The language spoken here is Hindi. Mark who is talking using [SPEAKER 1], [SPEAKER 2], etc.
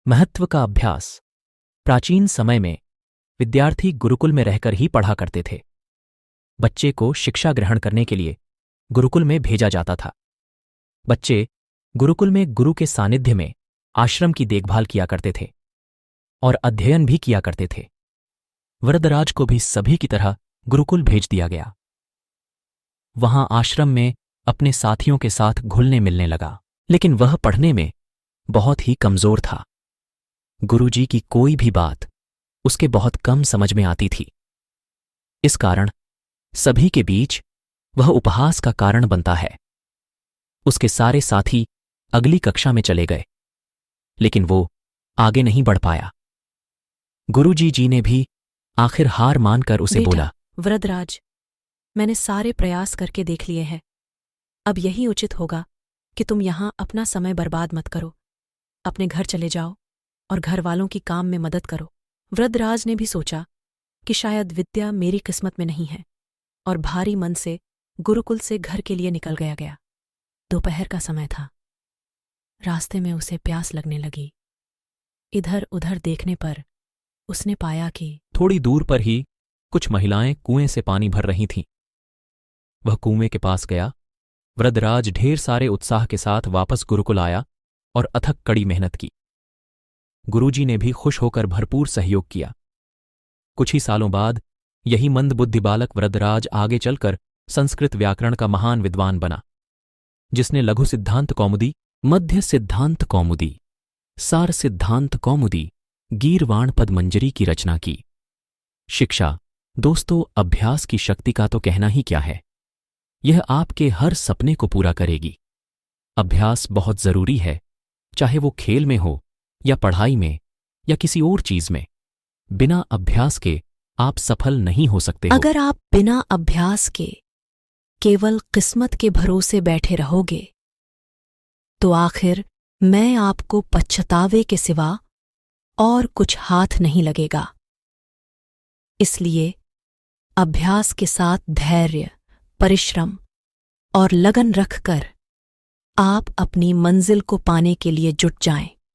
[SPEAKER 1] महत्व का अभ्यास। प्राचीन समय में विद्यार्थी गुरुकुल में रहकर ही पढ़ा करते थे। बच्चे को शिक्षा ग्रहण करने के लिए गुरुकुल में भेजा जाता था। बच्चे गुरुकुल में गुरु के सानिध्य में आश्रम की देखभाल किया करते थे और अध्ययन भी किया करते थे। वरदराज को भी सभी की तरह गुरुकुल भेज दिया गया। वहां आश्रम में अपने साथियों के साथ घुलने मिलने लगा, लेकिन वह पढ़ने में बहुत ही कमजोर था। गुरुजी की कोई भी बात उसके बहुत कम समझ में आती थी। इस कारण सभी के बीच वह उपहास का कारण बनता है। उसके सारे साथी अगली कक्षा में चले गए, लेकिन वो आगे नहीं बढ़ पाया। गुरुजी जी ने भी आखिर हार मानकर उसे बोला,
[SPEAKER 2] वरदराज, मैंने सारे प्रयास करके देख लिए हैं। अब यही उचित होगा कि तुम यहां अपना समय बर्बाद मत करो। अपने घर चले जाओ और घर वालों की काम में मदद करो। वरदराज ने भी सोचा कि शायद विद्या मेरी किस्मत में नहीं है, और भारी मन से गुरुकुल से घर के लिए निकल गया। दोपहर का समय था। रास्ते में उसे प्यास लगने लगी। इधर उधर देखने पर उसने पाया कि
[SPEAKER 1] थोड़ी दूर पर ही कुछ महिलाएं कुएं से पानी भर रही थीं। वह कुएं के पास गया। वरदराज ढेर सारे उत्साह के साथ वापस गुरुकुल आया और अथक कड़ी मेहनत की। गुरुजी ने भी खुश होकर भरपूर सहयोग किया। कुछ ही सालों बाद यही मंदबुद्धि बालक वरदराज आगे चलकर संस्कृत व्याकरण का महान विद्वान बना, जिसने लघु सिद्धांत कौमुदी, मध्य सिद्धांत कौमुदी, सार सिद्धांत कौमुदी, गीरवाण पद मंजरी की रचना की। शिक्षा दोस्तों, अभ्यास की शक्ति का तो कहना ही क्या है। यह आपके हर सपने को पूरा करेगी। अभ्यास बहुत जरूरी है, चाहे वो खेल में हो या पढ़ाई में या किसी और चीज में। बिना अभ्यास के आप सफल नहीं हो सकते हो।
[SPEAKER 2] अगर आप बिना अभ्यास के केवल किस्मत के भरोसे बैठे रहोगे तो आखिर मैं आपको पछतावे के सिवा और कुछ हाथ नहीं लगेगा। इसलिए अभ्यास के साथ धैर्य, परिश्रम और लगन रखकर आप अपनी मंजिल को पाने के लिए जुट जाएं।